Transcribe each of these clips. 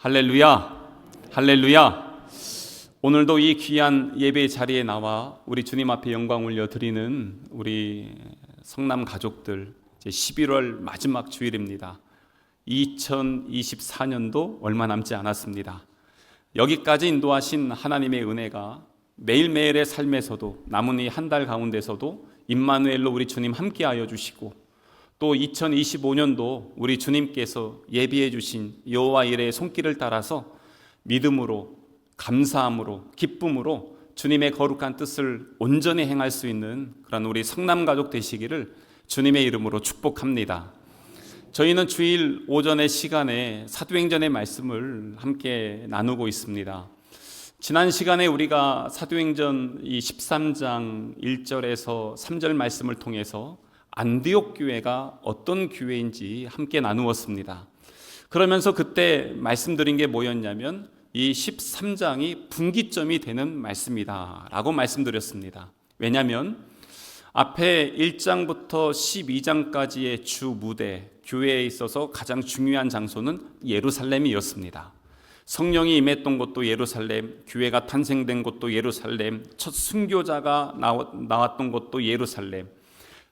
할렐루야, 할렐루야. 오늘도 이 귀한 예배 자리에 나와 우리 주님 앞에 영광 올려드리는 우리 성남 가족들, 이제 11월 마지막 주일입니다. 2024년도 얼마 남지 않았습니다. 여기까지 인도하신 하나님의 은혜가 매일매일의 삶에서도 남은 이 한 달 가운데서도 임마누엘로 우리 주님 함께하여 주시고, 또 2025년도 우리 주님께서 예비해 주신 여호와 일의 손길을 따라서 믿음으로, 감사함으로, 기쁨으로 주님의 거룩한 뜻을 온전히 행할 수 있는 그런 우리 성남 가족 되시기를 주님의 이름으로 축복합니다. 저희는 주일 오전의 시간에 사도행전의 말씀을 함께 나누고 있습니다. 지난 시간에 우리가 사도행전 이 13장 1절에서 3절 말씀을 통해서 안디옥 교회가 어떤 교회인지 함께 나누었습니다. 그러면서 그때 말씀드린 게 뭐였냐면 이 13장이 분기점이 되는 말씀이다 라고 말씀드렸습니다. 왜냐하면 앞에 1장부터 12장까지의 주 무대, 교회에 있어서 가장 중요한 장소는 예루살렘이었습니다. 성령이 임했던 곳도 예루살렘, 교회가 탄생된 곳도 예루살렘, 첫 순교자가 나왔던 곳도 예루살렘.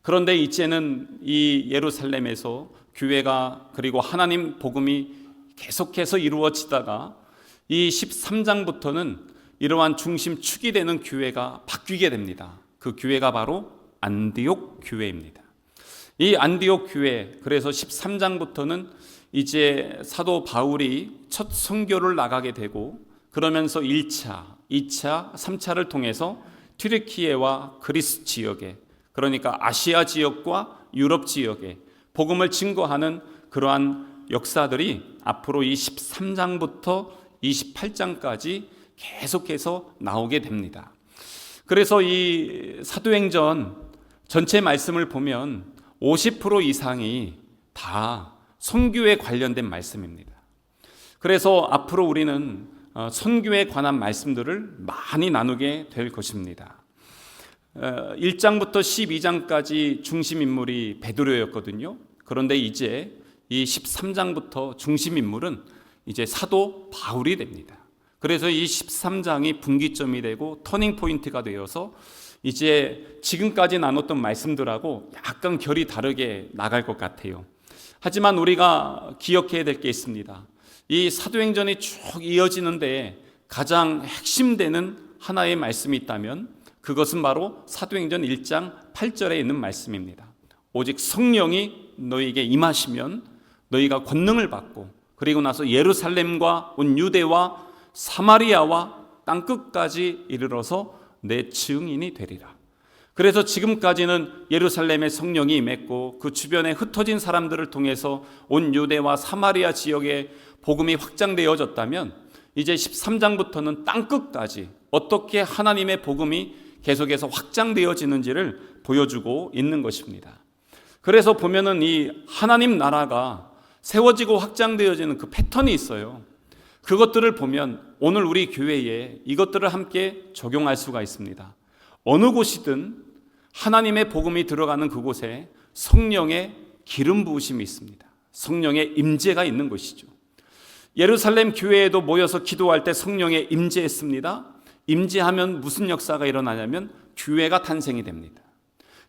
그런데 이제는 이 예루살렘에서 교회가, 그리고 하나님 복음이 계속해서 이루어지다가 이 13장부터는 이러한 중심축이 되는 교회가 바뀌게 됩니다. 그 교회가 바로 안디옥 교회입니다. 이 안디옥 교회, 그래서 13장부터는 이제 사도 바울이 첫 선교를 나가게 되고, 그러면서 1차, 2차, 3차를 통해서 튀르키예와 그리스 지역에, 그러니까 아시아 지역과 유럽 지역에 복음을 증거하는 그러한 역사들이 앞으로 이 13장부터 28장까지 계속해서 나오게 됩니다. 그래서 이 사도행전 전체 말씀을 보면 50% 이상이 다 선교에 관련된 말씀입니다. 그래서 앞으로 우리는 선교에 관한 말씀들을 많이 나누게 될 것입니다. 1장부터 12장까지 중심 인물이 베드로였거든요. 그런데 이제 이 13장부터 중심 인물은 이제 사도 바울이 됩니다. 그래서 이 13장이 분기점이 되고 터닝 포인트가 되어서 이제 지금까지 나눴던 말씀들하고 약간 결이 다르게 나갈 것 같아요. 하지만 우리가 기억해야 될 게 있습니다. 이 사도행전이 쭉 이어지는데 가장 핵심되는 하나의 말씀이 있다면 그것은 바로 사도행전 1장 8절에 있는 말씀입니다. 오직 성령이 너희에게 임하시면 너희가 권능을 받고, 그리고 나서 예루살렘과 온 유대와 사마리아와 땅끝까지 이르러서 내 증인이 되리라. 그래서 지금까지는 예루살렘에 성령이 임했고 그 주변에 흩어진 사람들을 통해서 온 유대와 사마리아 지역에 복음이 확장되어졌다면, 이제 13장부터는 땅끝까지 어떻게 하나님의 복음이 계속해서 확장되어지는지를 보여주고 있는 것입니다. 그래서 보면은 이 하나님 나라가 세워지고 확장되어지는 그 패턴이 있어요. 그것들을 보면 오늘 우리 교회에 이것들을 함께 적용할 수가 있습니다. 어느 곳이든 하나님의 복음이 들어가는 그곳에 성령의 기름 부으심이 있습니다. 성령의 임재가 있는 것이죠. 예루살렘 교회에도 모여서 기도할 때 성령의 임재했습니다. 임재하면 무슨 역사가 일어나냐면 교회가 탄생이 됩니다.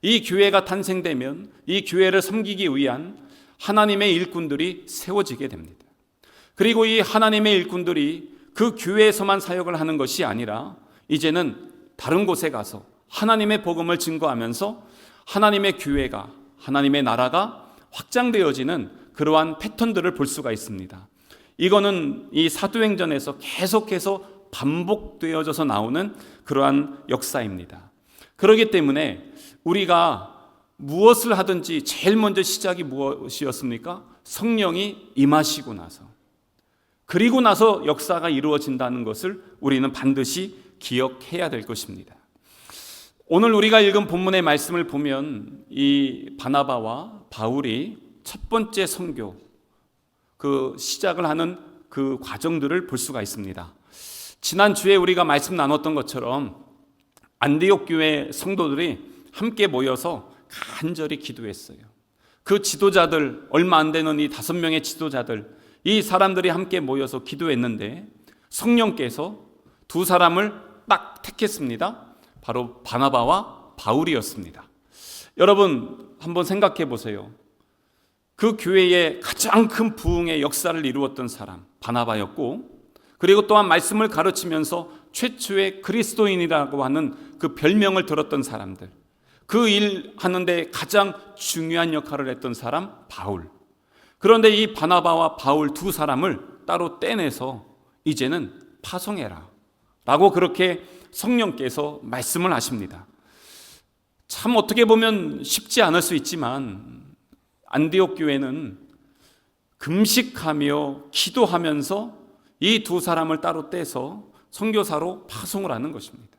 이 교회가 탄생되면 이 교회를 섬기기 위한 하나님의 일꾼들이 세워지게 됩니다. 그리고 이 하나님의 일꾼들이 그 교회에서만 사역을 하는 것이 아니라 이제는 다른 곳에 가서 하나님의 복음을 증거하면서 하나님의 교회가, 하나님의 나라가 확장되어지는 그러한 패턴들을 볼 수가 있습니다. 이거는 이 사도행전에서 계속해서 반복되어져서 나오는 그러한 역사입니다. 그렇기 때문에 우리가 무엇을 하든지 제일 먼저 시작이 무엇이었습니까? 성령이 임하시고 나서, 그리고 나서 역사가 이루어진다는 것을 우리는 반드시 기억해야 될 것입니다. 오늘 우리가 읽은 본문의 말씀을 보면 이 바나바와 바울이 첫 번째 선교, 그 시작을 하는 그 과정들을 볼 수가 있습니다. 지난주에 우리가 말씀 나눴던 것처럼 안디옥 교회 성도들이 함께 모여서 간절히 기도했어요. 그 지도자들, 얼마 안 되는 이 5명의 지도자들, 이 사람들이 함께 모여서 기도했는데 성령께서 두 사람을 딱 택했습니다. 바로 바나바와 바울이었습니다. 여러분 한번 생각해 보세요. 그 교회의 가장 큰 부흥의 역사를 이루었던 사람 바나바였고, 그리고 또한 말씀을 가르치면서 최초의 그리스도인이라고 하는 그 별명을 들었던 사람들, 그 일 하는데 가장 중요한 역할을 했던 사람 바울. 그런데 이 바나바와 바울 두 사람을 따로 떼내서 이제는 파송해라 라고 그렇게 성령께서 말씀을 하십니다. 참 어떻게 보면 쉽지 않을 수 있지만 안디옥 교회는 금식하며 기도하면서 이 두 사람을 따로 떼서 선교사로 파송을 하는 것입니다.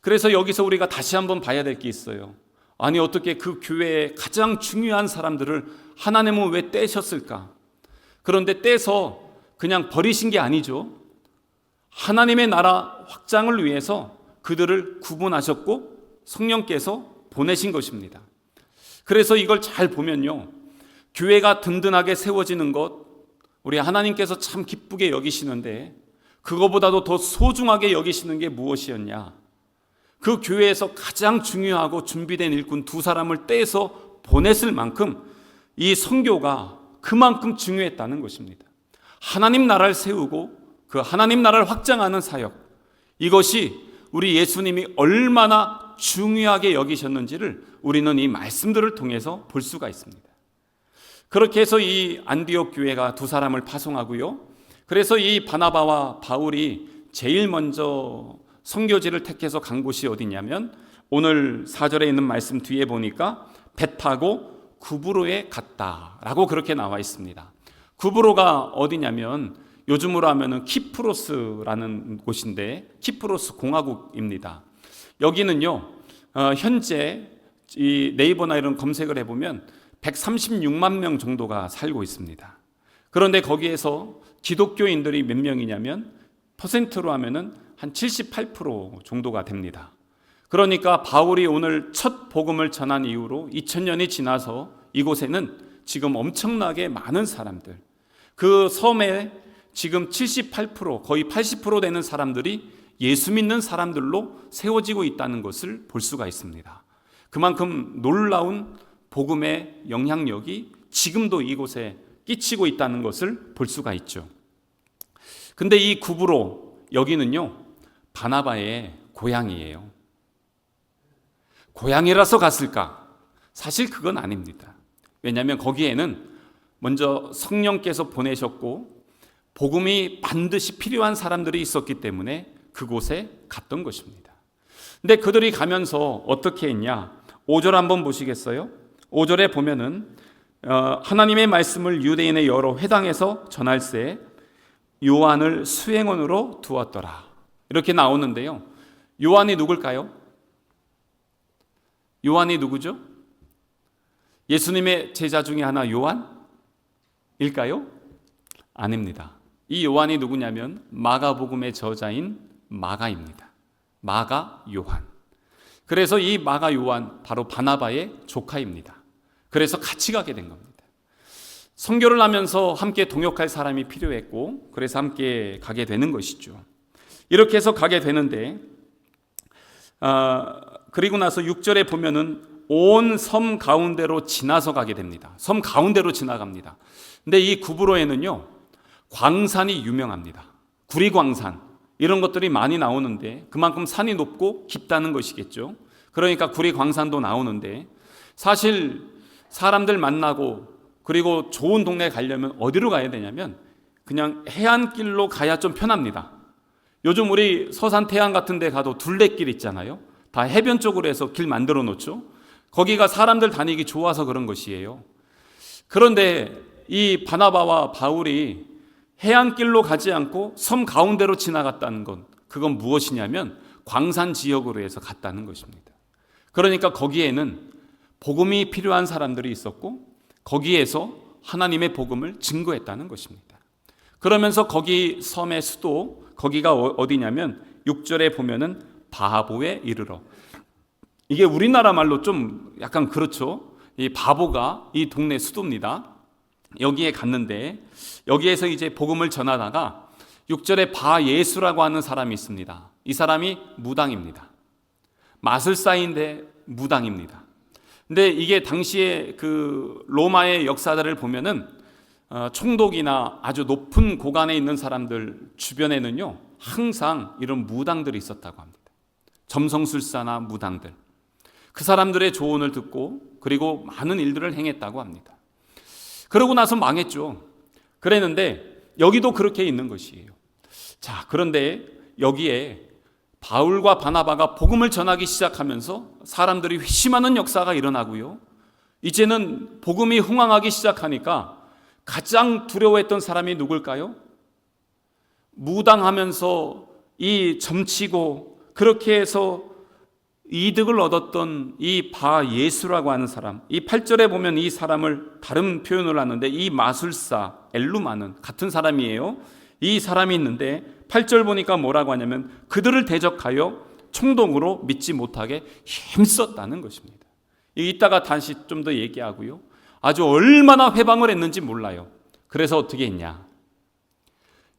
그래서 여기서 우리가 다시 한번 봐야 될 게 있어요. 아니 어떻게 그 교회의 가장 중요한 사람들을 하나님은 왜 떼셨을까? 그런데 떼서 그냥 버리신 게 아니죠. 하나님의 나라 확장을 위해서 그들을 구분하셨고 성령께서 보내신 것입니다. 그래서 이걸 잘 보면요, 교회가 든든하게 세워지는 것 우리 하나님께서 참 기쁘게 여기시는데, 그거보다도 더 소중하게 여기시는 게 무엇이었냐? 그 교회에서 가장 중요하고 준비된 일꾼 두 사람을 떼서 보냈을 만큼 이 선교가 그만큼 중요했다는 것입니다. 하나님 나라를 세우고 그 하나님 나라를 확장하는 사역, 이것이 우리 예수님이 얼마나 중요하게 여기셨는지를 우리는 이 말씀들을 통해서 볼 수가 있습니다. 그렇게 해서 이 안디옥 교회가 두 사람을 파송하고요, 그래서 이 바나바와 바울이 제일 먼저 선교지를 택해서 간 곳이 어디냐면, 오늘 4절에 있는 말씀 뒤에 보니까 배 타고 구브로에 갔다라고 그렇게 나와 있습니다. 구브로가 어디냐면 요즘으로 하면은 키프로스라는 곳인데, 키프로스 공화국입니다. 여기는요, 현재 이 네이버나 이런 검색을 해보면 136만 명 정도가 살고 있습니다. 그런데 거기에서 기독교인들이 몇 명이냐면 퍼센트로 하면은 한 78% 정도가 됩니다. 그러니까 바울이 오늘 첫 복음을 전한 이후로 2000년이 지나서 이곳에는 지금 엄청나게 많은 사람들, 그 섬에 지금 78% 거의 80% 되는 사람들이 예수 믿는 사람들로 세워지고 있다는 것을 볼 수가 있습니다. 그만큼 놀라운 복음의 영향력이 지금도 이곳에 끼치고 있다는 것을 볼 수가 있죠. 근데 이 구브로, 여기는요 바나바의 고향이에요. 고향이라서 갔을까? 사실 그건 아닙니다. 왜냐하면 거기에는 먼저 성령께서 보내셨고 복음이 반드시 필요한 사람들이 있었기 때문에 그곳에 갔던 것입니다. 근데 그들이 가면서 어떻게 했냐? 5절 한번 보시겠어요? 5절에 보면은 하나님의 말씀을 유대인의 여러 회당에서 전할세 요한을 수행원으로 두었더라, 이렇게 나오는데요. 요한이 누굴까요? 요한이 누구죠? 예수님의 제자 중에 하나 요한일까요? 아닙니다. 이 요한이 누구냐면 마가복음의 저자인 마가입니다. 마가 요한. 그래서 이 마가 요한 바로 바나바의 조카입니다. 그래서 같이 가게 된 겁니다. 선교를 하면서 함께 동역할 사람이 필요했고, 그래서 함께 가게 되는 것이죠. 이렇게 해서 가게 되는데, 그리고 나서 6절에 보면은 온 섬 가운데로 지나서 가게 됩니다. 섬 가운데로 지나갑니다. 근데 이 구브로에는요 광산이 유명합니다. 구리광산, 이런 것들이 많이 나오는데 그만큼 산이 높고 깊다는 것이겠죠. 그러니까 구리광산도 나오는데, 사실 사람들 만나고 그리고 좋은 동네에 가려면 어디로 가야 되냐면 그냥 해안길로 가야 좀 편합니다. 요즘 우리 서산 태안 같은 데 가도 둘레길 있잖아요. 다 해변 쪽으로 해서 길 만들어 놓죠. 거기가 사람들 다니기 좋아서 그런 것이에요. 그런데 이 바나바와 바울이 해안길로 가지 않고 섬 가운데로 지나갔다는 건, 그건 무엇이냐면 광산 지역으로 해서 갔다는 것입니다. 그러니까 거기에는 복음이 필요한 사람들이 있었고 거기에서 하나님의 복음을 증거했다는 것입니다. 그러면서 거기 섬의 수도, 거기가 어디냐면 6절에 보면은 바보에 이르러, 이게 우리나라 말로 좀 약간 그렇죠. 이 바보가 이 동네 수도입니다. 여기에 갔는데 여기에서 이제 복음을 전하다가 6절에 바예수라고 하는 사람이 있습니다. 이 사람이 무당입니다. 마술사인데 무당입니다. 근데 이게 당시에 그 로마의 역사들을 보면은 총독이나 아주 높은 고관에 있는 사람들 주변에는요 항상 이런 무당들이 있었다고 합니다. 점성술사나 무당들, 그 사람들의 조언을 듣고 그리고 많은 일들을 행했다고 합니다. 그러고 나서 망했죠. 그랬는데 여기도 그렇게 있는 것이에요. 자, 그런데 여기에 바울과 바나바가 복음을 전하기 시작하면서 사람들이 회심하는 역사가 일어나고요. 이제는 복음이 흥황하기 시작하니까 가장 두려워했던 사람이 누굴까요? 무당하면서 이 점치고 그렇게 해서 이득을 얻었던 이 바예수라고 하는 사람, 이 8절에 보면 이 사람을 다른 표현을 하는데 이 마술사 엘루마는 같은 사람이에요. 이 사람이 있는데 8절 보니까 뭐라고 하냐면 그들을 대적하여 총독으로 믿지 못하게 힘썼다는 것입니다. 이따가 다시 좀 더 얘기하고요. 아주 얼마나 회방을 했는지 몰라요. 그래서 어떻게 했냐?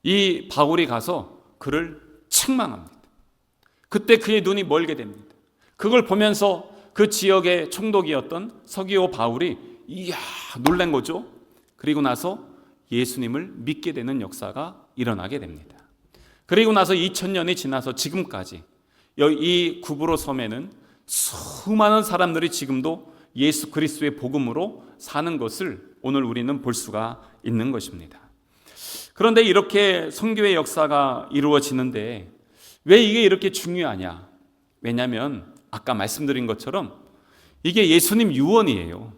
이 바울이 가서 그를 책망합니다. 그때 그의 눈이 멀게 됩니다. 그걸 보면서 그 지역의 총독이었던 서기오 바울이 이야 놀란 거죠. 그리고 나서 예수님을 믿게 되는 역사가 일어나게 됩니다. 그리고 나서 2000년이 지나서 지금까지 이 구브로 섬에는 수많은 사람들이 지금도 예수 그리스도의 복음으로 사는 것을 오늘 우리는 볼 수가 있는 것입니다. 그런데 이렇게 선교의 역사가 이루어지는데 왜 이게 이렇게 중요하냐? 왜냐하면 아까 말씀드린 것처럼 이게 예수님 유언이에요.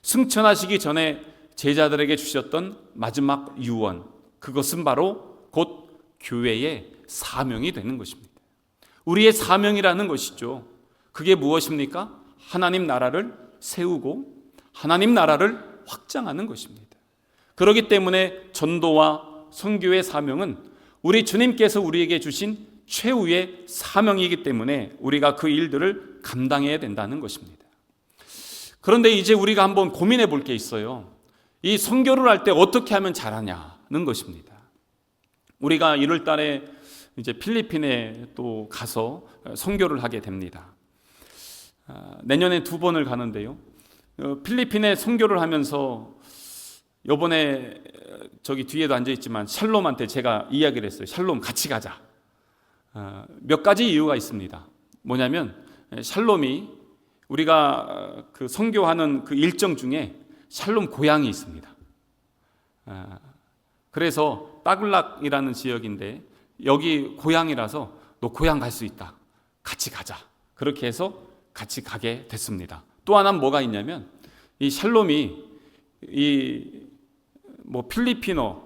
승천하시기 전에 제자들에게 주셨던 마지막 유언, 그것은 바로 곧 교회의 사명이 되는 것입니다. 우리의 사명이라는 것이죠. 그게 무엇입니까? 하나님 나라를 세우고 하나님 나라를 확장하는 것입니다. 그렇기 때문에 전도와 선교의 사명은 우리 주님께서 우리에게 주신 최후의 사명이기 때문에 우리가 그 일들을 감당해야 된다는 것입니다. 그런데 이제 우리가 한번 고민해 볼 게 있어요. 이 선교를 할 때 어떻게 하면 잘하냐는 것입니다. 우리가 1월 달에 이제 필리핀에 또 가서 선교를 하게 됩니다. 내년에 2번을 가는데요. 필리핀에 선교를 하면서 이번에 저기 뒤에도 앉아 있지만 샬롬한테 제가 이야기를 했어요. 샬롬 같이 가자. 몇 가지 이유가 있습니다. 뭐냐면 샬롬이 우리가 그 선교하는 그 일정 중에 샬롬 고향이 있습니다. 그래서 따글락이라는 지역인데 여기 고향이라서 너 고향 갈 수 있다. 같이 가자. 그렇게 해서 같이 가게 됐습니다. 또 하나는 뭐가 있냐면 이 샬롬이 이 뭐 필리핀어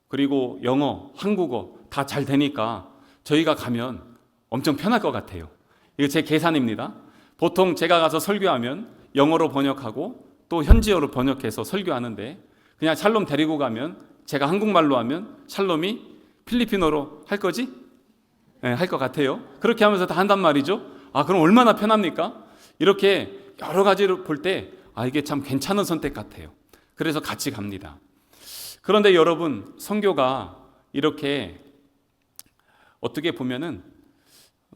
그리고 영어, 한국어 다 잘 되니까 저희가 가면 엄청 편할 것 같아요. 이거 제 계산입니다. 보통 제가 가서 설교하면 영어로 번역하고 또 현지어로 번역해서 설교하는데 그냥 샬롬 데리고 가면 제가 한국말로 하면 샬롬이 필리핀어로 할 거지? 네, 할 것 같아요. 그렇게 하면서 다 한단 말이죠. 아, 그럼 얼마나 편합니까? 이렇게 여러 가지를 볼 때 이게 참 괜찮은 선택 같아요. 그래서 같이 갑니다. 그런데 여러분, 선교가 이렇게 어떻게 보면은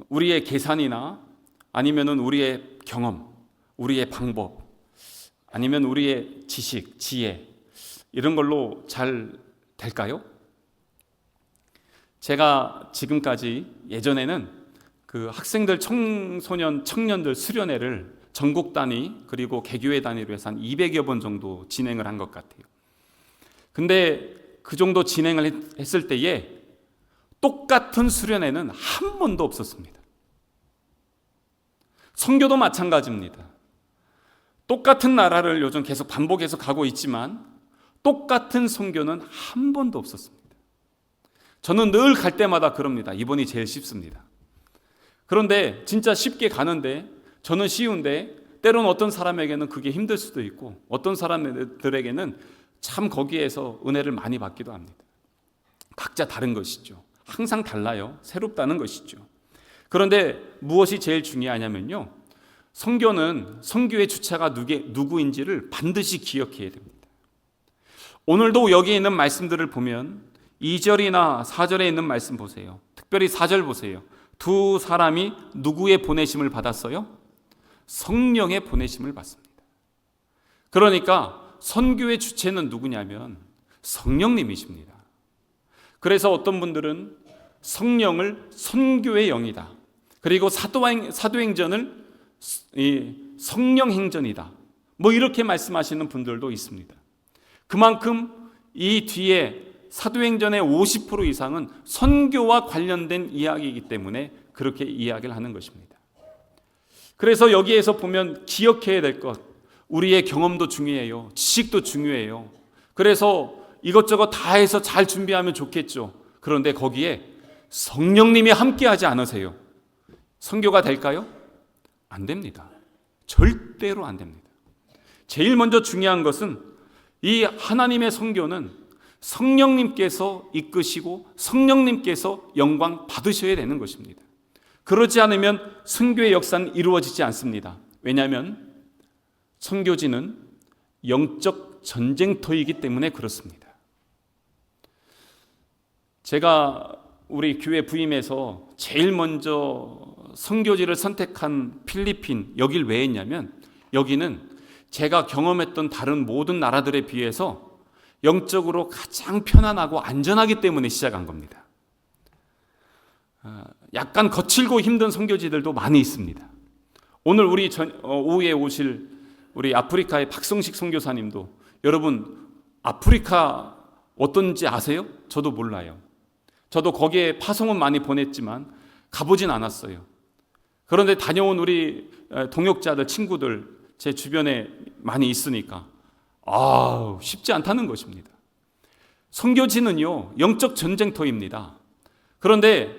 우리의 계산이나 아니면은 우리의 경험, 우리의 방법, 아니면 우리의 지식, 지혜 이런 걸로 잘 될까요? 제가 지금까지 예전에는 그 학생들, 청소년, 청년들 수련회를 전국 단위 그리고 개교회 단위로 해서 한 200여 번 정도 진행을 한 것 같아요. 근데 그 정도 진행을 했을 때에 똑같은 수련회는 한 번도 없었습니다. 선교도 마찬가지입니다. 똑같은 나라를 요즘 계속 반복해서 가고 있지만 똑같은 선교는 한 번도 없었습니다. 저는 늘 갈 때마다 그럽니다. 이번이 제일 쉽습니다. 그런데 진짜 쉽게 가는데 저는 쉬운데 때로는 어떤 사람에게는 그게 힘들 수도 있고 어떤 사람들에게는 참 거기에서 은혜를 많이 받기도 합니다. 각자 다른 것이죠. 항상 달라요. 새롭다는 것이죠. 그런데 무엇이 제일 중요하냐면요. 선교는 선교의 주체가 누구인지를 반드시 기억해야 됩니다. 오늘도 여기 있는 말씀들을 보면 2절이나 4절에 있는 말씀 보세요. 특별히 4절 보세요. 두 사람이 누구의 보내심을 받았어요? 성령의 보내심을 받습니다. 그러니까 선교의 주체는 누구냐면 성령님이십니다. 그래서 어떤 분들은 성령을 선교의 영이다, 그리고 사도행전을 성령행전이다, 뭐 이렇게 말씀하시는 분들도 있습니다. 그만큼 이 뒤에 사도행전의 50% 이상은 선교와 관련된 이야기이기 때문에 그렇게 이야기를 하는 것입니다. 그래서 여기에서 보면 기억해야 될 것, 우리의 경험도 중요해요. 지식도 중요해요. 그래서 이것저것 다 해서 잘 준비하면 좋겠죠. 그런데 거기에 성령님이 함께하지 않으세요, 선교가 될까요? 안 됩니다. 절대로 안 됩니다. 제일 먼저 중요한 것은 이 하나님의 선교는 성령님께서 이끄시고 성령님께서 영광 받으셔야 되는 것입니다. 그러지 않으면 선교의 역사는 이루어지지 않습니다. 왜냐하면 선교지는 영적 전쟁터이기 때문에 그렇습니다. 제가 우리 교회 부임해서 제일 먼저 선교지를 선택한 필리핀, 여길 왜 했냐면 여기는 제가 경험했던 다른 모든 나라들에 비해서 영적으로 가장 편안하고 안전하기 때문에 시작한 겁니다. 약간 거칠고 힘든 선교지들도 많이 있습니다. 오늘 우리 오후에 오실 우리 아프리카의 박성식 선교사님도, 여러분 아프리카 어떤지 아세요? 저도 몰라요. 저도 거기에 파송은 많이 보냈지만 가보진 않았어요. 그런데 다녀온 우리 동역자들, 친구들 제 주변에 많이 있으니까 쉽지 않다는 것입니다. 선교지는요, 영적 전쟁터입니다. 그런데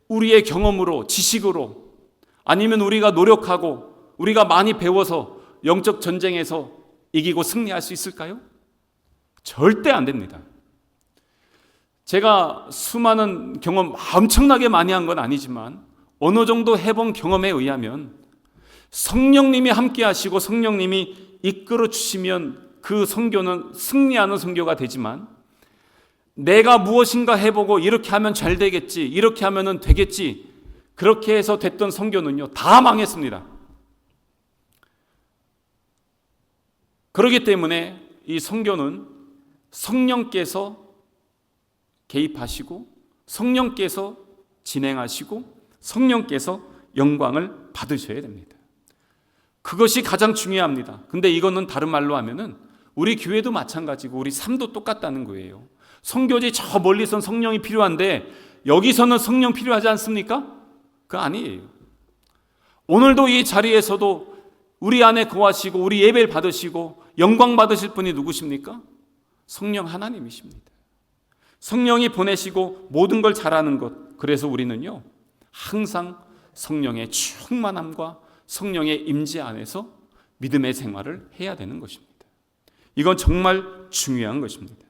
우리의 경험으로, 지식으로, 아니면 우리가 노력하고 우리가 많이 배워서 영적 전쟁에서 이기고 승리할 수 있을까요? 절대 안 됩니다. 제가 수많은 경험 엄청나게 많이 한 건 아니지만 어느 정도 해본 경험에 의하면 성령님이 함께 하시고 성령님이 이끌어 주시면 그 선교는 승리하는 선교가 되지만, 내가 무엇인가 해보고 이렇게 하면 잘 되겠지, 이렇게 하면 되겠지, 그렇게 해서 됐던 선교는요 다 망했습니다. 그렇기 때문에 이 선교는 성령께서 개입하시고 성령께서 진행하시고 성령께서 영광을 받으셔야 됩니다. 그것이 가장 중요합니다. 근데 이거는 다른 말로 하면은 우리 교회도 마찬가지고 우리 삶도 똑같다는 거예요. 선교지 저 멀리선 성령이 필요한데 여기서는 성령 필요하지 않습니까? 그거 아니에요. 오늘도 이 자리에서도 우리 안에 거하시고 우리 예배를 받으시고 영광 받으실 분이 누구십니까? 성령 하나님이십니다. 성령이 보내시고 모든 걸 잘하는 것. 그래서 우리는요 항상 성령의 충만함과 성령의 임재 안에서 믿음의 생활을 해야 되는 것입니다. 이건 정말 중요한 것입니다.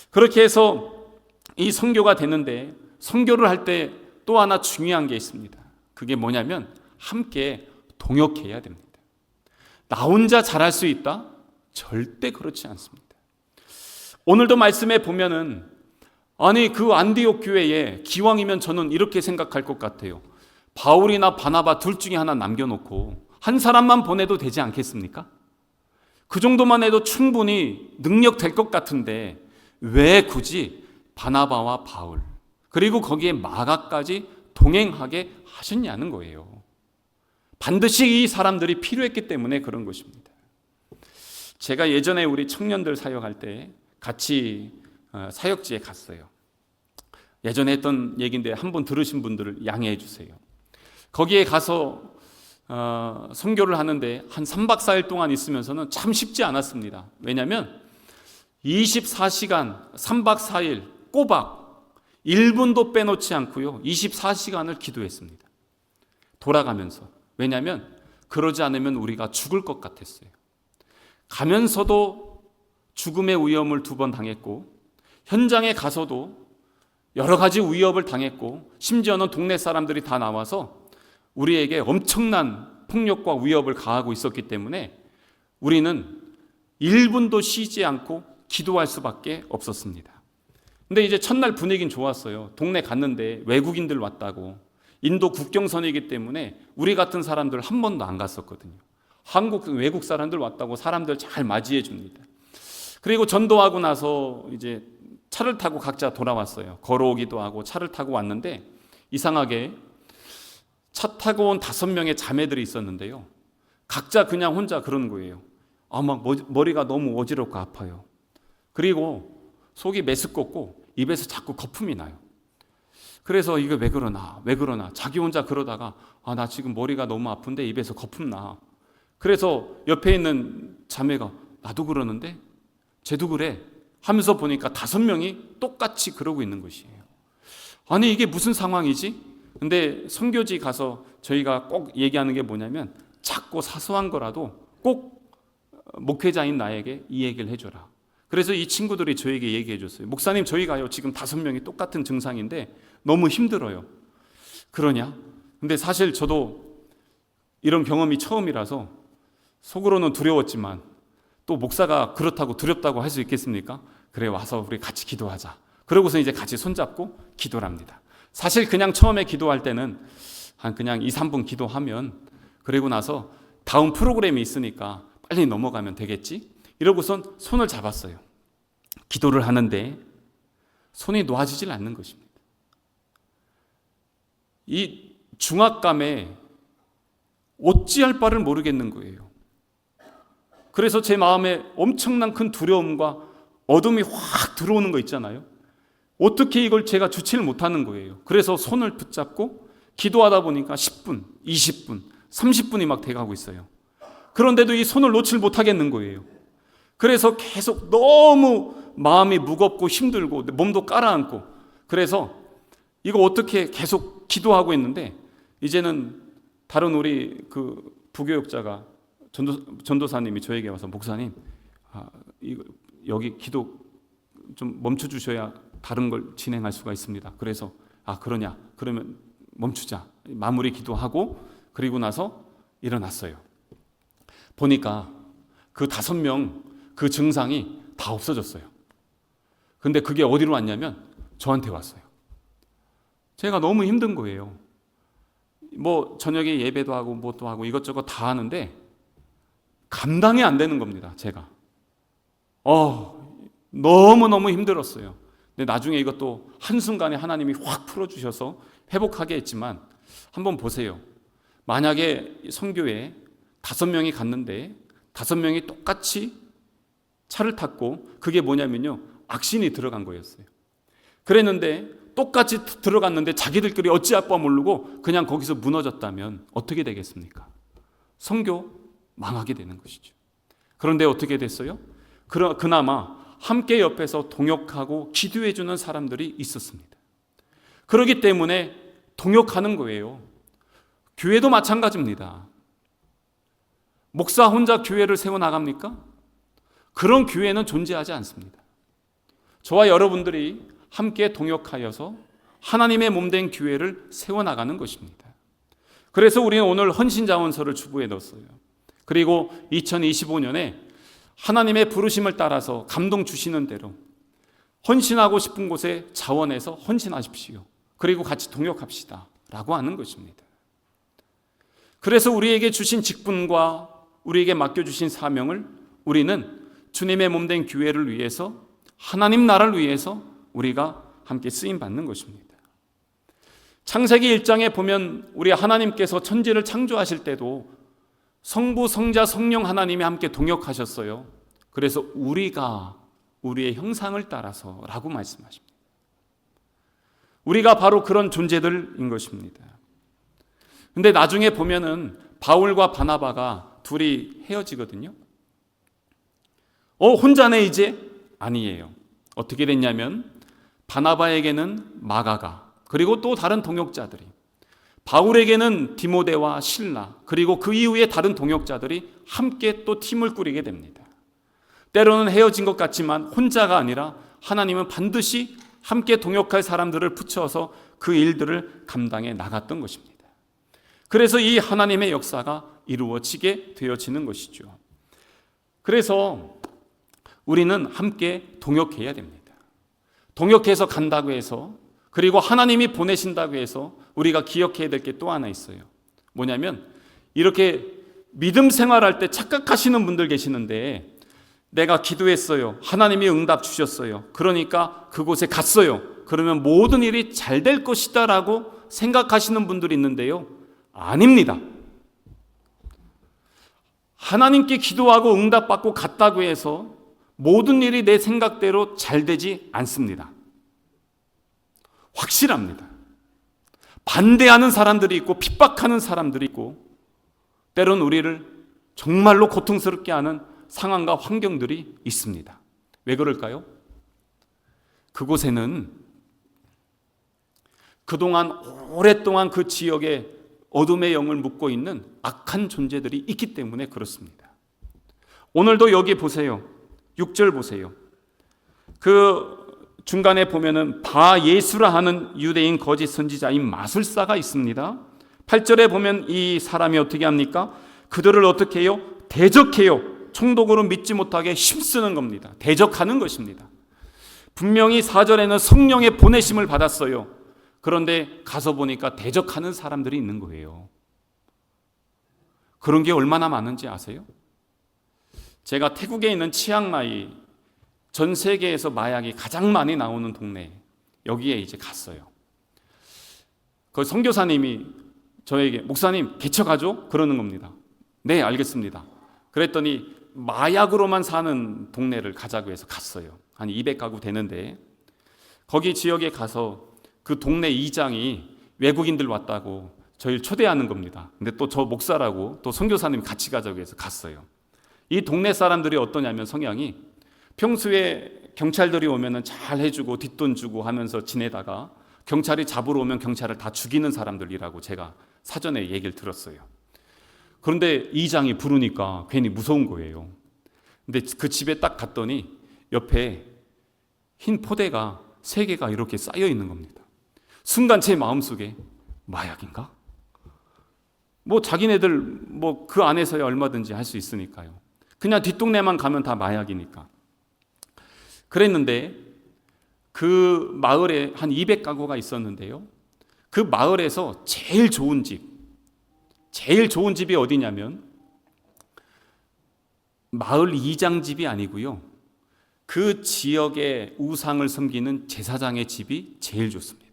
그렇게 해서 이 선교가 되는데, 선교를 할 때 또 하나 중요한 게 있습니다. 그게 뭐냐면 함께 동역해야 됩니다. 나 혼자 잘할 수 있다? 절대 그렇지 않습니다. 오늘도 말씀에 보면은 그 안디옥 교회에 기왕이면 저는 이렇게 생각할 것 같아요. 바울이나 바나바 둘 중에 하나 남겨놓고 한 사람만 보내도 되지 않겠습니까? 그 정도만 해도 충분히 능력 될 것 같은데 왜 굳이 바나바와 바울 그리고 거기에 마가까지 동행하게 하셨냐는 거예요. 반드시 이 사람들이 필요했기 때문에 그런 것입니다. 제가 예전에 우리 청년들 사역할 때 같이 사역지에 갔어요. 예전에 했던 얘기인데 한번 들으신 분들을 양해해 주세요. 거기에 가서 선교를 하는데 한 3박 4일 동안 있으면서는 참 쉽지 않았습니다. 왜냐하면 24시간 3박 4일 꼬박 1분도 빼놓지 않고요 24시간을 기도했습니다. 돌아가면서. 왜냐하면 그러지 않으면 우리가 죽을 것 같았어요. 가면서도 죽음의 위험을 2번 당했고, 현장에 가서도 여러 가지 위협을 당했고, 심지어는 동네 사람들이 다 나와서 우리에게 엄청난 폭력과 위협을 가하고 있었기 때문에 우리는 1분도 쉬지 않고 기도할 수밖에 없었습니다. 근데 이제 첫날 분위기는 좋았어요. 동네 갔는데 외국인들 왔다고, 인도 국경선이기 때문에 우리 같은 사람들 한 번도 안 갔었거든요. 외국 사람들 왔다고 사람들 잘 맞이해 줍니다. 그리고 전도하고 나서 이제 차를 타고 각자 돌아왔어요. 걸어오기도 하고 차를 타고 왔는데 이상하게 차 타고 온 5명의 자매들이 있었는데요. 각자 그냥 혼자 그런 거예요. 막 머리가 너무 어지럽고 아파요. 그리고 속이 메스껍고 입에서 자꾸 거품이 나요. 그래서 이게 왜 그러나 자기 혼자 그러다가 나 지금 머리가 너무 아픈데 입에서 거품 나. 그래서 옆에 있는 자매가 나도 그러는데 쟤도 그래 하면서 보니까 5명이 똑같이 그러고 있는 것이에요. 아니 이게 무슨 상황이지? 근데 선교지 가서 저희가 꼭 얘기하는 게 뭐냐면 작고 사소한 거라도 꼭 목회자인 나에게 이 얘기를 해줘라. 그래서 이 친구들이 저에게 얘기해 줬어요. 목사님 저희가요 지금 5명이 똑같은 증상인데 너무 힘들어요. 그러냐? 근데 사실 저도 이런 경험이 처음이라서 속으로는 두려웠지만 또 목사가 그렇다고 두렵다고 할 수 있겠습니까? 그래 와서 우리 같이 기도하자. 그러고서 이제 같이 손잡고 기도를 합니다. 사실 그냥 처음에 기도할 때는 그냥 2, 3분 기도하면 그리고 나서 다음 프로그램이 있으니까 빨리 넘어가면 되겠지? 이러고선 손을 잡았어요. 기도를 하는데 손이 놓아지질 않는 것입니다. 이 중압감에 어찌할 바를 모르겠는 거예요. 그래서 제 마음에 엄청난 큰 두려움과 어둠이 확 들어오는 거 있잖아요. 어떻게 이걸 제가 주체를 못하는 거예요. 그래서 손을 붙잡고 기도하다 보니까 10분, 20분, 30분이 막 돼가고 있어요. 그런데도 이 손을 놓질 못하겠는 거예요. 그래서 계속 너무 마음이 무겁고 힘들고 몸도 깔아앉고 그래서 이거 어떻게 계속 기도하고 있는데 이제는 다른 우리 그 부교육자가 전도사님이 저에게 와서 목사님 여기 기도 좀 멈춰주셔야 다른 걸 진행할 수가 있습니다. 그래서 그러냐? 그러면 멈추자. 마무리 기도하고 그리고 나서 일어났어요. 보니까 그 5명 그 증상이 다 없어졌어요. 근데 그게 어디로 왔냐면 저한테 왔어요. 제가 너무 힘든 거예요. 저녁에 예배도 하고 뭣도 하고 이것저것 다 하는데 감당이 안 되는 겁니다. 제가 너무너무 힘들었어요. 근데 나중에 이것도 한순간에 하나님이 확 풀어주셔서 회복하게 했지만 한번 보세요. 만약에 선교에 5명이 갔는데 5명이 똑같이 차를 탔고 그게 뭐냐면요 악신이 들어간 거였어요. 그랬는데 똑같이 들어갔는데 자기들끼리 어찌할 바 모르고 그냥 거기서 무너졌다면 어떻게 되겠습니까? 선교 망하게 되는 것이죠. 그런데 어떻게 됐어요? 그나마 함께 옆에서 동역하고 기도해 주는 사람들이 있었습니다. 그렇기 때문에 동역하는 거예요. 교회도 마찬가지입니다. 목사 혼자 교회를 세워나갑니까? 그런 교회는 존재하지 않습니다. 저와 여러분들이 함께 동역하여서 하나님의 몸된 교회를 세워나가는 것입니다. 그래서 우리는 오늘 헌신자원서를 주부에 넣었어요. 그리고 2025년에 하나님의 부르심을 따라서 감동 주시는 대로 헌신하고 싶은 곳에 자원해서 헌신하십시오. 그리고 같이 동역합시다 라고 하는 것입니다. 그래서 우리에게 주신 직분과 우리에게 맡겨주신 사명을 우리는 주님의 몸된 교회를 위해서 하나님 나라를 위해서 우리가 함께 쓰임받는 것입니다. 창세기 1장에 보면 우리 하나님께서 천지를 창조하실 때도 성부, 성자, 성령 하나님이 함께 동역하셨어요. 그래서 우리가 우리의 형상을 따라서 라고 말씀하십니다. 우리가 바로 그런 존재들인 것입니다. 근데 나중에 보면은 바울과 바나바가 둘이 헤어지거든요. 혼자네 이제? 아니에요. 어떻게 됐냐면 바나바에게는 마가가 그리고 또 다른 동역자들이 바울에게는 디모데와 실라 그리고 그 이후에 다른 동역자들이 함께 또 팀을 꾸리게 됩니다. 때로는 헤어진 것 같지만 혼자가 아니라 하나님은 반드시 함께 동역할 사람들을 붙여서 그 일들을 감당해 나갔던 것입니다. 그래서 이 하나님의 역사가 이루어지게 되어지는 것이죠. 그래서 우리는 함께 동역해야 됩니다. 동역해서 간다고 해서, 그리고 하나님이 보내신다고 해서 우리가 기억해야 될 게 또 하나 있어요. 뭐냐면 이렇게 믿음 생활할 때 착각하시는 분들 계시는데, 내가 기도했어요, 하나님이 응답 주셨어요, 그러니까 그곳에 갔어요, 그러면 모든 일이 잘 될 것이다 라고 생각하시는 분들이 있는데요, 아닙니다. 하나님께 기도하고 응답받고 갔다고 해서 모든 일이 내 생각대로 잘 되지 않습니다. 확실합니다. 반대하는 사람들이 있고 핍박하는 사람들이 있고, 때론 우리를 정말로 고통스럽게 하는 상황과 환경들이 있습니다. 왜 그럴까요? 그곳에는 그동안 오랫동안 그 지역에 어둠의 영을 묻고 있는 악한 존재들이 있기 때문에 그렇습니다. 오늘도 여기 보세요. 6절 보세요. 그 중간에 보면은 바예수라 하는 유대인 거짓 선지자인 마술사가 있습니다. 8절에 보면 이 사람이 어떻게 합니까? 그들을 어떻게 해요? 대적해요. 총독으로 믿지 못하게 힘쓰는 겁니다. 대적하는 것입니다. 분명히 4절에는 성령의 보내심을 받았어요. 그런데 가서 보니까 대적하는 사람들이 있는 거예요. 그런 게 얼마나 많은지 아세요? 제가 태국에 있는 치앙마이, 전 세계에서 마약이 가장 많이 나오는 동네, 여기에 이제 갔어요. 그 선교사님이 저에게 목사님 개척하죠? 그러는 겁니다. 네, 알겠습니다. 그랬더니 마약으로만 사는 동네를 가자고 해서 갔어요. 한 200가구 되는데, 거기 지역에 가서 그 동네 이장이 외국인들 왔다고 저희를 초대하는 겁니다. 근데 또 저 목사라고 또 선교사님이 같이 가자고 해서 갔어요. 이 동네 사람들이 어떠냐면 성향이, 평소에 경찰들이 오면 잘 해주고 뒷돈 주고 하면서 지내다가 경찰이 잡으러 오면 경찰을 다 죽이는 사람들이라고 제가 사전에 얘기를 들었어요. 그런데 이장이 부르니까 괜히 무서운 거예요. 근데 그 집에 딱 갔더니 옆에 흰 포대가 3개가 이렇게 쌓여 있는 겁니다. 순간 제 마음속에 마약인가? 뭐 자기네들 뭐 그 안에서야 얼마든지 할 수 있으니까요. 그냥 뒷동네만 가면 다 마약이니까. 그랬는데 그 마을에 한 200가구가 있었는데요. 그 마을에서 제일 좋은 집이 어디냐면 마을 이장 집이 아니고요. 그 지역의 우상을 섬기는 제사장의 집이 제일 좋습니다.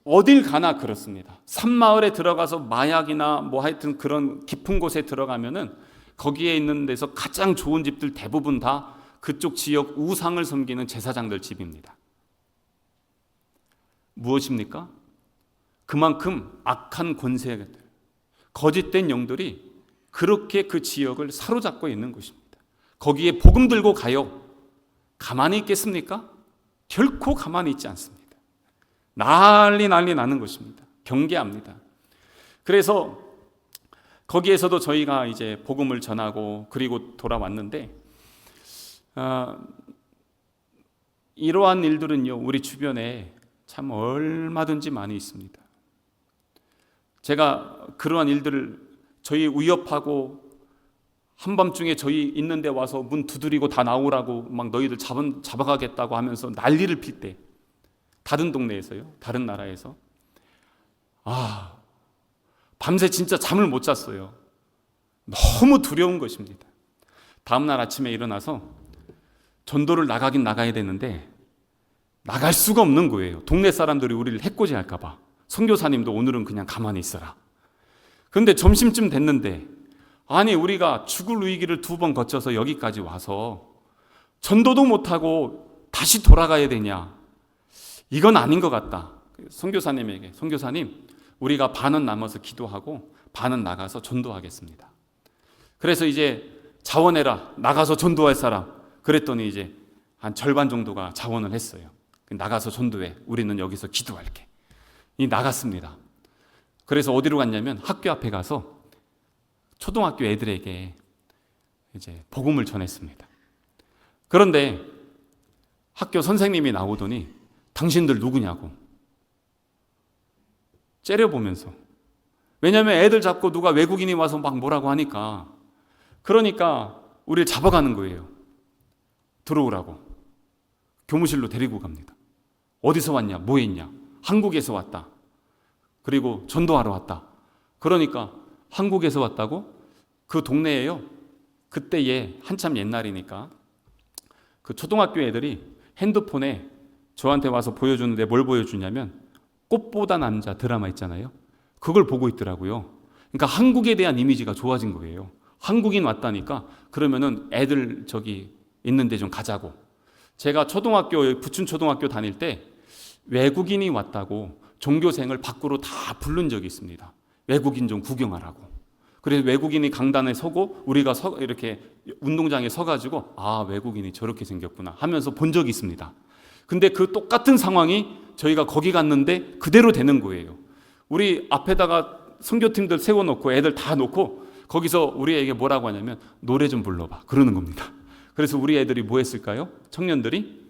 어딜 가나 그렇습니다. 산마을에 들어가서 마약이나 뭐 하여튼 그런 깊은 곳에 들어가면은 거기에 있는 데서 가장 좋은 집들 대부분 다 그쪽 지역 우상을 섬기는 제사장들 집입니다. 무엇입니까? 그만큼 악한 권세들, 거짓된 영들이 그렇게 그 지역을 사로잡고 있는 것입니다. 거기에 복음 들고 가요. 가만히 있겠습니까? 결코 가만히 있지 않습니다. 난리 나는 것입니다. 경계합니다. 그래서 거기에서도 저희가 이제 복음을 전하고 그리고 돌아왔는데, 이러한 일들은요, 우리 주변에 참 얼마든지 많이 있습니다. 제가 그러한 일들을 저희 위협하고 한밤중에 저희 있는 데 와서 문 두드리고 다 나오라고 막 너희들 잡아가겠다고 하면서 난리를 필 때, 다른 동네에서요, 다른 나라에서 밤새 진짜 잠을 못 잤어요. 너무 두려운 것입니다. 다음날 아침에 일어나서 전도를 나가긴 나가야 되는데 나갈 수가 없는 거예요. 동네 사람들이 우리를 해코지 할까 봐. 선교사님도 오늘은 그냥 가만히 있어라. 그런데 점심쯤 됐는데, 아니 우리가 죽을 위기를 2번 거쳐서 여기까지 와서 전도도 못하고 다시 돌아가야 되냐, 이건 아닌 것 같다. 선교사님에게, 선교사님 우리가 반은 남아서 기도하고 반은 나가서 전도하겠습니다. 그래서 이제 자원해라, 나가서 전도할 사람. 그랬더니 이제 한 절반 정도가 자원을 했어요. 나가서 전도해, 우리는 여기서 기도할게. 나갔습니다. 그래서 어디로 갔냐면 학교 앞에 가서 초등학교 애들에게 이제 복음을 전했습니다. 그런데 학교 선생님이 나오더니 당신들 누구냐고 째려보면서, 왜냐하면 애들 잡고 누가 외국인이 와서 막 뭐라고 하니까 그러니까 우리를 잡아가는 거예요. 들어오라고. 교무실로 데리고 갑니다. 어디서 왔냐? 뭐 했냐? 한국에서 왔다. 그리고 전도하러 왔다. 그러니까 한국에서 왔다고? 그 동네에요. 그때에 한참 옛날이니까 그 초등학교 애들이 핸드폰에 저한테 와서 보여주는데 뭘 보여주냐면 꽃보다 남자 드라마 있잖아요. 그걸 보고 있더라고요. 그러니까 한국에 대한 이미지가 좋아진 거예요. 한국인 왔다니까 그러면은 애들 저기 있는데 좀 가자고. 제가 초등학교 부춘 초등학교 다닐 때 외국인이 왔다고 종교생을 밖으로 다 부른 적이 있습니다. 외국인 좀 구경하라고. 그래서 외국인이 강단에 서고 우리가 이렇게 운동장에 서가지고 아 외국인이 저렇게 생겼구나 하면서 본 적이 있습니다. 근데 그 똑같은 상황이 저희가 거기 갔는데 그대로 되는 거예요. 우리 앞에다가 선교팀들 세워놓고 애들 다 놓고 거기서 우리 애에게 뭐라고 하냐면 노래 좀 불러봐 그러는 겁니다. 그래서 우리 애들이 뭐 했을까요? 청년들이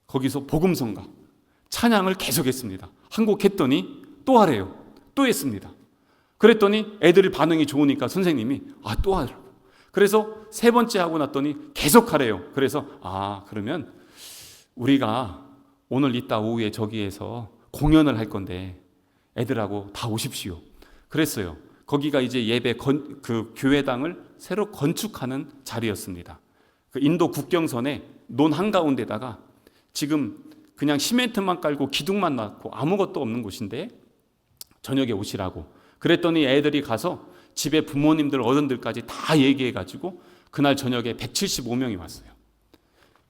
거기서 복음성가 찬양을 계속했습니다. 한 곡 했더니 또 하래요. 또 했습니다. 그랬더니 애들이 반응이 좋으니까 선생님이 또 하라고. 그래서 세 번째 하고 났더니 계속 하래요. 그래서 그러면 우리가 오늘 이따 오후에 저기에서 공연을 할 건데 애들하고 다 오십시오. 그랬어요. 거기가 이제 예배 그 교회당을 새로 건축하는 자리였습니다. 그 인도 국경선에 논 한가운데다가 지금 그냥 시멘트만 깔고 기둥만 놨고 아무것도 없는 곳인데 저녁에 오시라고. 그랬더니 애들이 가서 집에 부모님들 어른들까지 다 얘기해가지고 그날 저녁에 175명이 왔어요.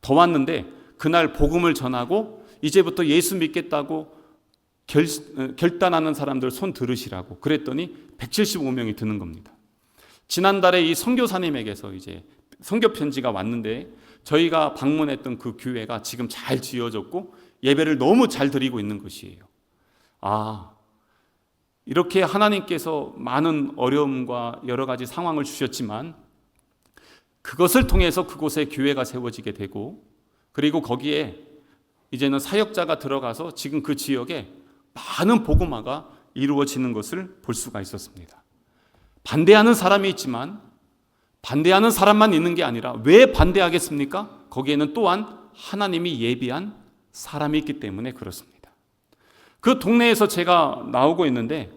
더 왔는데 그날 복음을 전하고 이제부터 예수 믿겠다고 결단하는 사람들 손 들으시라고. 그랬더니 175명이 드는 겁니다. 지난달에 이 선교사님에게서 이제 선교 편지가 왔는데 저희가 방문했던 그 교회가 지금 잘 지어졌고 예배를 너무 잘 드리고 있는 것이에요. 이렇게 하나님께서 많은 어려움과 여러 가지 상황을 주셨지만 그것을 통해서 그곳에 교회가 세워지게 되고 그리고 거기에 이제는 사역자가 들어가서 지금 그 지역에 많은 복음화가 이루어지는 것을 볼 수가 있었습니다. 반대하는 사람이 있지만 반대하는 사람만 있는 게 아니라 왜 반대하겠습니까? 거기에는 또한 하나님이 예비한 사람이 있기 때문에 그렇습니다. 그 동네에서 제가 나오고 있는데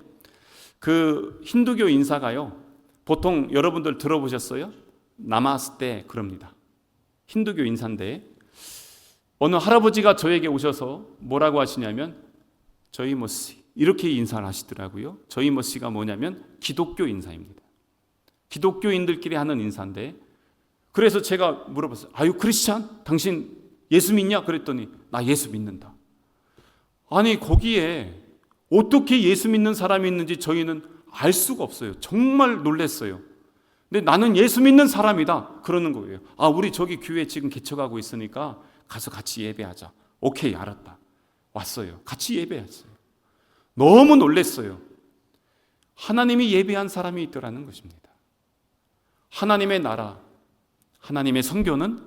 그 힌두교 인사가요. 보통 여러분들 들어보셨어요? 나마스테 그럽니다. 힌두교 인사인데 어느 할아버지가 저에게 오셔서 뭐라고 하시냐면 저희 모씨 이렇게 인사를 하시더라고요. 저희 모씨가 뭐냐면 기독교 인사입니다. 기독교인들끼리 하는 인사인데 그래서 제가 물어봤어요. 아유 크리스찬? 당신 예수 믿냐? 그랬더니 나 예수 믿는다. 아니 거기에 어떻게 예수 믿는 사람이 있는지 저희는 알 수가 없어요. 정말 놀랐어요. 근데 나는 예수 믿는 사람이다 그러는 거예요. 우리 저기 교회 지금 개척하고 있으니까 가서 같이 예배하자. 오케이 알았다. 왔어요. 같이 예배했어요. 너무 놀랐어요. 하나님이 예배한 사람이 있더라는 것입니다. 하나님의 나라, 하나님의 선교는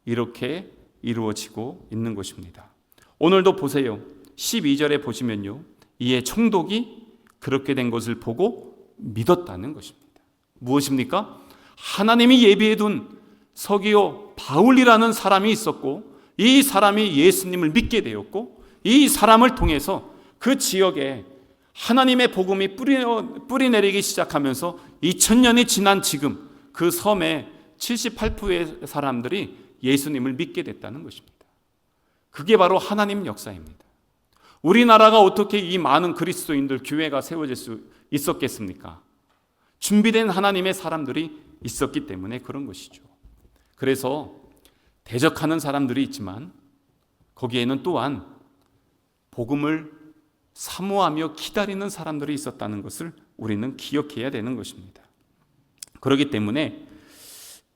이렇게 이루어지고 있는 것입니다. 오늘도 보세요. 12절에 보시면요. 이에 총독이 그렇게 된 것을 보고 믿었다는 것입니다. 무엇입니까? 하나님이 예비해둔 서기오 바울이라는 사람이 있었고 이 사람이 예수님을 믿게 되었고 이 사람을 통해서 그 지역에 하나님의 복음이 뿌리내리기 시작하면서 2000년이 지난 지금 그 섬에 78%의 사람들이 예수님을 믿게 됐다는 것입니다. 그게 바로 하나님 역사입니다. 우리나라가 어떻게 이 많은 그리스도인들 교회가 세워질 수 있었겠습니까? 준비된 하나님의 사람들이 있었기 때문에 그런 것이죠. 그래서 대적하는 사람들이 있지만 거기에는 또한 복음을 사모하며 기다리는 사람들이 있었다는 것을 우리는 기억해야 되는 것입니다. 그렇기 때문에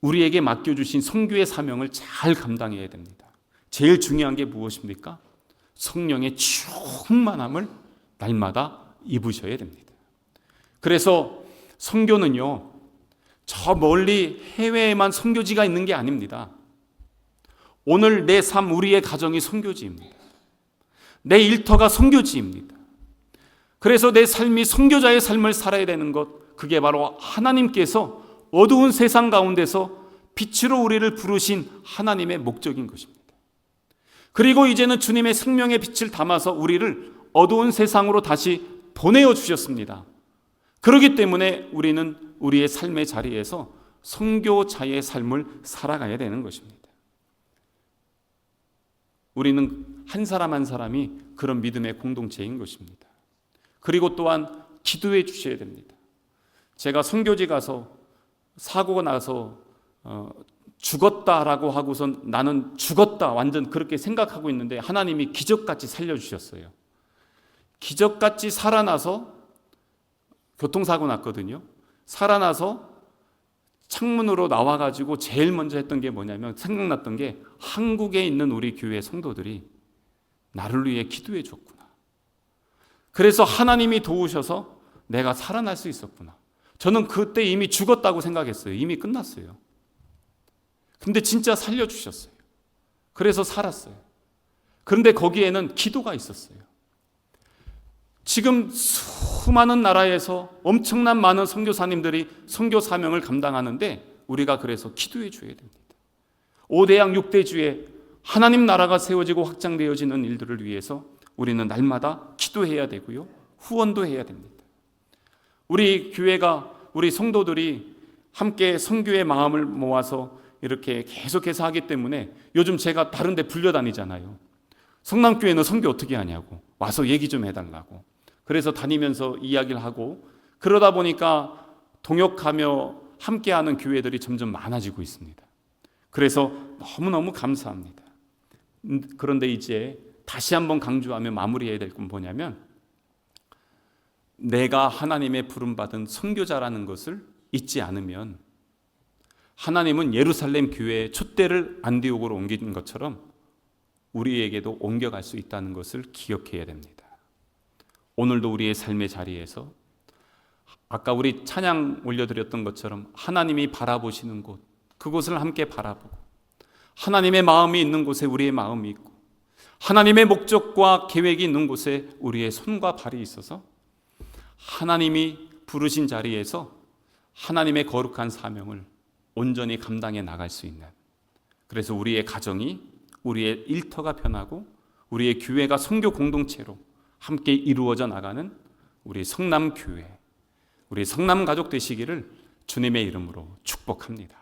우리에게 맡겨주신 선교의 사명을 잘 감당해야 됩니다. 제일 중요한 게 무엇입니까? 성령의 충만함을 날마다 입으셔야 됩니다. 그래서 선교는요, 저 멀리 해외에만 선교지가 있는 게 아닙니다. 오늘 내 삶, 우리의 가정이 선교지입니다. 내 일터가 선교지입니다. 그래서 내 삶이 선교자의 삶을 살아야 되는 것, 그게 바로 하나님께서 어두운 세상 가운데서 빛으로 우리를 부르신 하나님의 목적인 것입니다. 그리고 이제는 주님의 생명의 빛을 담아서 우리를 어두운 세상으로 다시 보내어 주셨습니다. 그렇기 때문에 우리는 우리의 삶의 자리에서 선교자의 삶을 살아가야 되는 것입니다. 우리는 한 사람 한 사람이 그런 믿음의 공동체인 것입니다. 그리고 또한 기도해 주셔야 됩니다. 제가 선교지 가서 사고가 나서 죽었다라고 하고선 나는 죽었다 완전 그렇게 생각하고 있는데 하나님이 기적같이 살려주셨어요. 기적같이 살아나서 교통사고 났거든요. 살아나서 창문으로 나와가지고 제일 먼저 했던 게 뭐냐면 생각났던 게 한국에 있는 우리 교회 성도들이 나를 위해 기도해 줬구나. 그래서 하나님이 도우셔서 내가 살아날 수 있었구나. 저는 그때 이미 죽었다고 생각했어요. 이미 끝났어요. 근데 진짜 살려주셨어요. 그래서 살았어요. 그런데 거기에는 기도가 있었어요. 지금 수많은 나라에서 엄청난 많은 선교사님들이 선교 사명을 감당하는데 우리가 그래서 기도해 줘야 됩니다. 5대양 6대주에 하나님 나라가 세워지고 확장되어지는 일들을 위해서 우리는 날마다 기도해야 되고요. 후원도 해야 됩니다. 우리 교회가 우리 성도들이 함께 선교의 마음을 모아서 이렇게 계속해서 하기 때문에 요즘 제가 다른 데 불려다니잖아요. 성남교회는 선교 어떻게 하냐고 와서 얘기 좀 해달라고. 그래서 다니면서 이야기를 하고 그러다 보니까 동역하며 함께하는 교회들이 점점 많아지고 있습니다. 그래서 너무너무 감사합니다. 그런데 이제 다시 한번 강조하며 마무리해야 될 건 뭐냐면 내가 하나님의 부름받은 선교자라는 것을 잊지 않으면 하나님은 예루살렘 교회의 촛대를 안디옥으로 옮긴 것처럼 우리에게도 옮겨갈 수 있다는 것을 기억해야 됩니다. 오늘도 우리의 삶의 자리에서 아까 우리 찬양 올려드렸던 것처럼 하나님이 바라보시는 곳, 그곳을 함께 바라보고 하나님의 마음이 있는 곳에 우리의 마음이 있고 하나님의 목적과 계획이 있는 곳에 우리의 손과 발이 있어서 하나님이 부르신 자리에서 하나님의 거룩한 사명을 온전히 감당해 나갈 수 있는, 그래서 우리의 가정이, 우리의 일터가 편하고 우리의 교회가 선교 공동체로 함께 이루어져 나가는 우리 성남교회, 우리 성남가족 되시기를 주님의 이름으로 축복합니다.